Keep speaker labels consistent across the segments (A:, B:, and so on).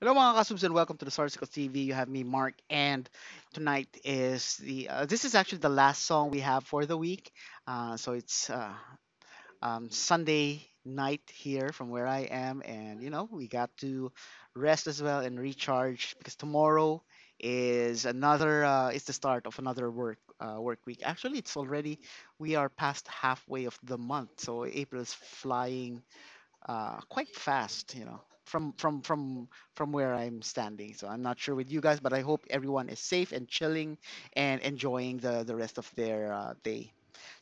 A: Hello mga kasubs and welcome to the Sarsical TV. You have me, Mark, and tonight is this is actually the last song we have for the week. So it's Sunday night here from where I am, and we got to rest as well and recharge because tomorrow is another it's the start of another work week. Actually, it's already we are past halfway of the month, so April is flying quite fast, from where I'm standing. So I'm not sure with you guys, but I hope everyone is safe and chilling and enjoying the rest of their day.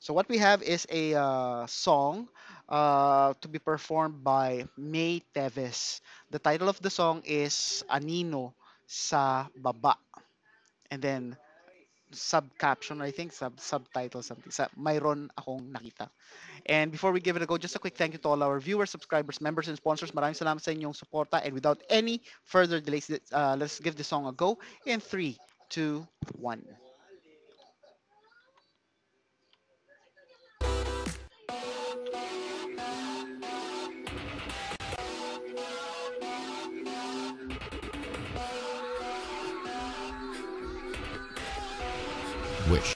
A: So what we have is a song to be performed by May Teves. The title of the song is Anino sa Baba. And then subcaption, I think, subtitle something. Mayroon akong nakita. And before we give it a go, just a quick thank you to all our viewers, subscribers, members, and sponsors. Maraming salamat sa inyong suporta. And without any further delays, let's give this song a go in 3, 2, 1.
B: Wish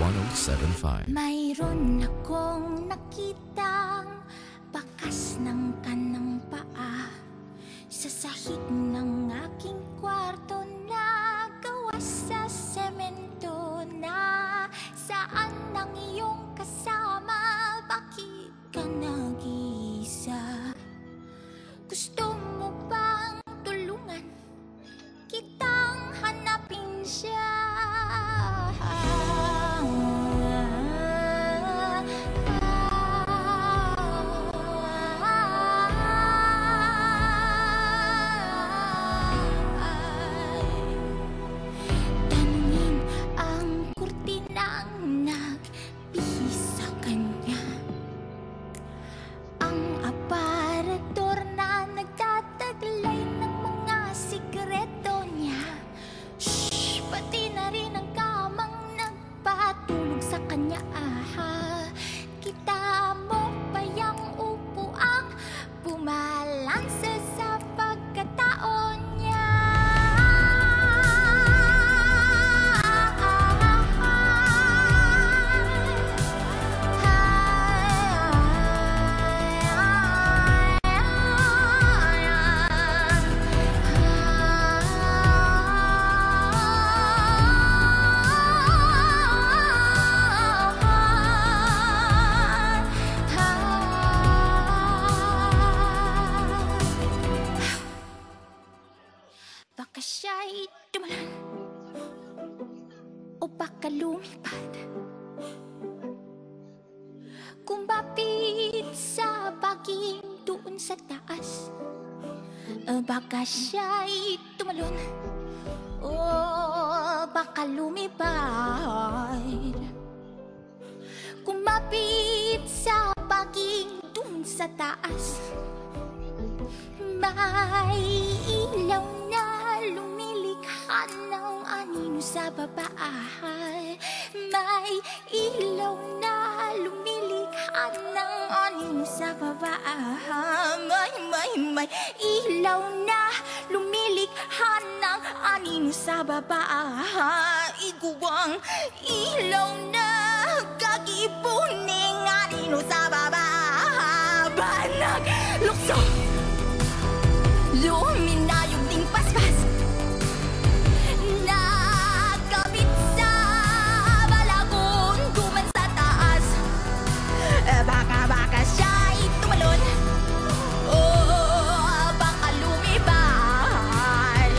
B: 1075.
C: Mayroon akong nakitang bakas ng kanang paa sa sahig ng aking kwarto na gawa sa semento na saan ang iyong kasama, bakit ka nag-iisa? Gusto mo bang tulungan kitang hanapin siya? Tanungin ang kurtinang nagbihis sa kanya, ang aparador na nagtataglay ng mga sikreto niya. Shh! Pati na rin ang kamang nagpatulog sa kanya. Kita mo ba yang upuang bumalanse sa pagkataon niya? Baka siya'y dumalan o baka lumipad, kumapit sa baging doon sa taas. Baka siya'y tumalon o baka lumipad, kumapit sa baging doon sa taas. May ilaw na lumilikha ng anino sa baba. May ilaw na lumilikha ng anino sa baba. May ilaw na lumilikha ng anino sa baba. Iguang ilaw na kagibuning anino sa baba. Banag lukso, luminayog ding paspas, nakabit sa balagon duman sa taas. Baka siya'y tumalon o baka lumipad,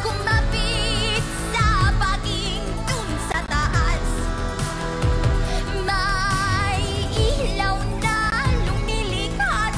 C: kumapit sa baging dun sa taas. May ilaw na lumilikha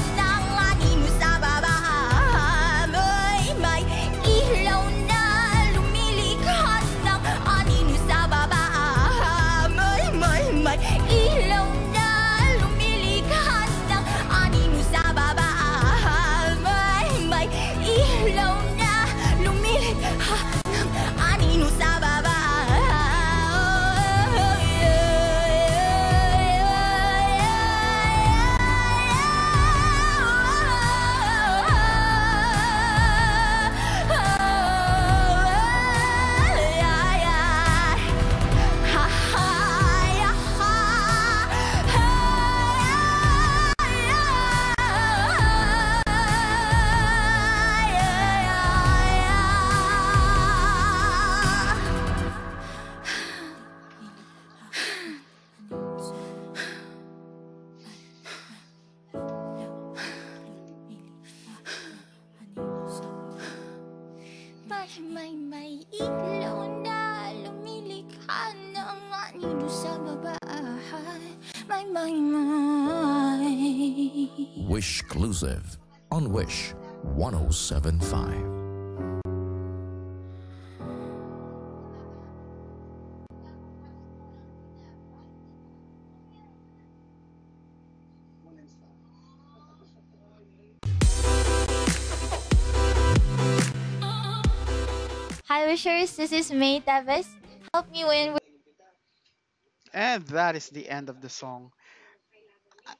B: Wish Exclusive on Wish 1075.
C: Hi Wishers, this is May Tavis. Help me win.
A: And that is the end of the song.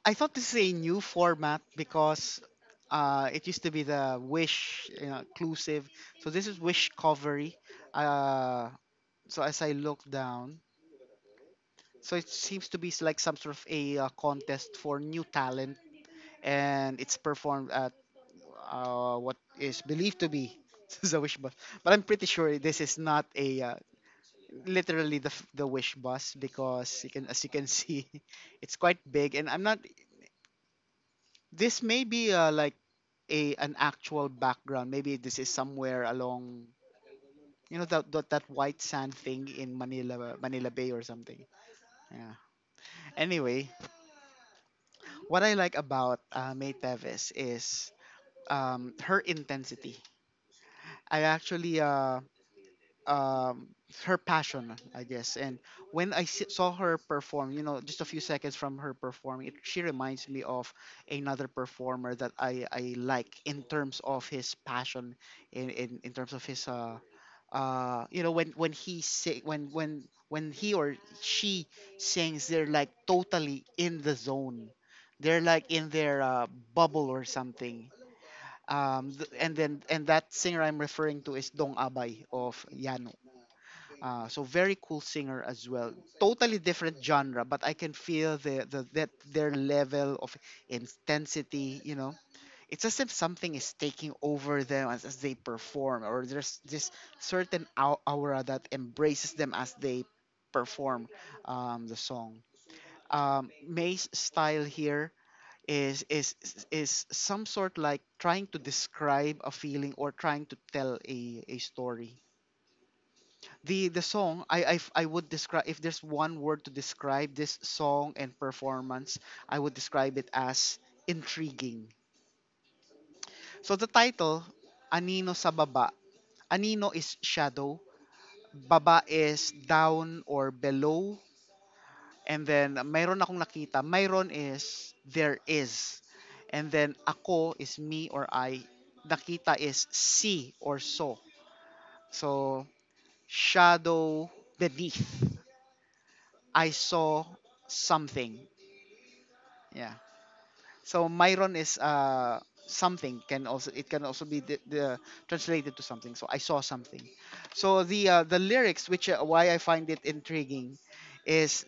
A: I thought this is a new format because it used to be the Wish, inclusive. So this is Wish covery. Uh, so as I look down, so it seems to be like some sort of a contest for new talent, and it's performed at what is believed to be the Wish Bus. But I'm pretty sure this is not a literally the Wish Bus because you can, as you can see, it's quite big, and I'm not. This may be like a an actual background. Maybe this is somewhere along, that white sand thing in Manila Bay or something. Yeah. Anyway, what I like about May Teves is her intensity. I actually um, her passion, I guess. And when saw her perform, just a few seconds from her performing, she reminds me of another performer that I like in terms of his passion, in terms of his when he say when he or she sings, they're like totally in the zone. They're like in their bubble or something. And that singer I'm referring to is Dong Abay of Yano. So very cool singer as well. Totally different genre, but I can feel the that their level of intensity. It's as if something is taking over them as they perform, or there's this certain aura that embraces them as they perform the song. May's style here is some sort like trying to describe a feeling or trying to tell a story. The song, I would describe, if there's one word to describe this song and performance, I would describe it as intriguing. So the title, Anino sa Baba. Anino is shadow, baba is down or below, and then mayroon akong nakita. Mayroon is there is. And then ako is me or I. Nakita is see or so. So shadow beneath. I saw something. Yeah. So Myron is something, can also be translated to something. So I saw something. So the lyrics, which why I find it intriguing, is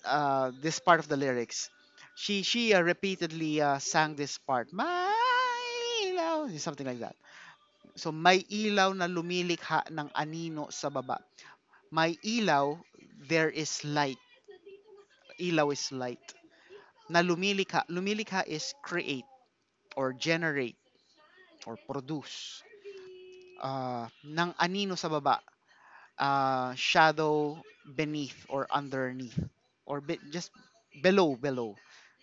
A: this part of the lyrics. She repeatedly sang this part. May ilaw, something like that. So may ilaw na lumilikha ng anino sa baba. May ilaw, there is light. Ilaw is light. Na lumilikha. Lumilikha is create or generate or produce ng anino sa baba, shadow beneath or underneath or just below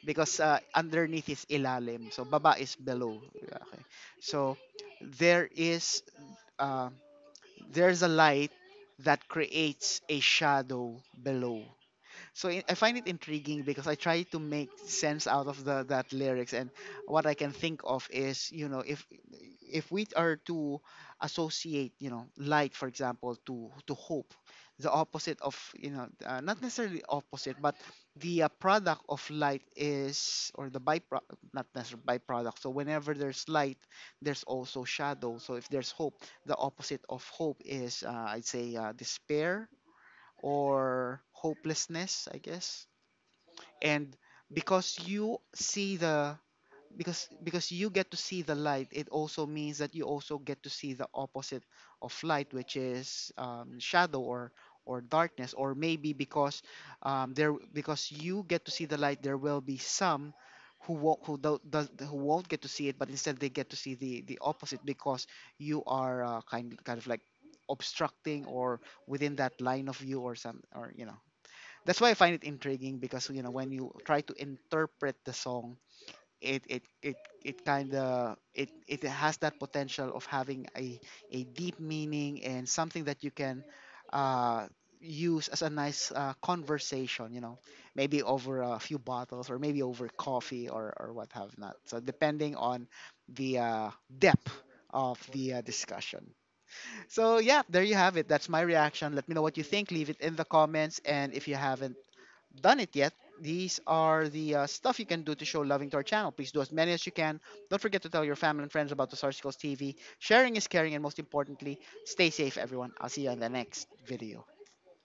A: because underneath is ilalim, so baba is below. Okay, so there is uh, there's a light that creates a shadow below. So I find it intriguing because I try to make sense out of the that lyrics, and what I can think of is, if we are to associate, light, for example, to hope, the opposite of, not necessarily opposite, but the product of light is, or the not necessarily byproduct. So whenever there's light, there's also shadow. So if there's hope, the opposite of hope is, I'd say, despair or hopelessness, I guess. And because you see the because you get to see the light, it also means that you also get to see the opposite of light, which is shadow or darkness. Or maybe because you get to see the light, there will be some who won't get to see it, but instead they get to see the opposite because you are kind of like obstructing or within that line of view or some, or that's why I find it intriguing, because when you try to interpret the song, it kind of it has that potential of having a deep meaning and something that you can uh, use as a nice conversation, maybe over a few bottles or maybe over coffee or what have not, so depending on the depth of the discussion. So yeah, there you have it. That's my reaction. Let me know what you think. Leave it in the comments, and if you haven't done it yet, these are the stuff you can do to show loving to our channel. Please do as many as you can. Don't forget to tell your family and friends about the Sarsicles TV. Sharing is caring, and most importantly, stay safe, everyone. I'll see you in the next video.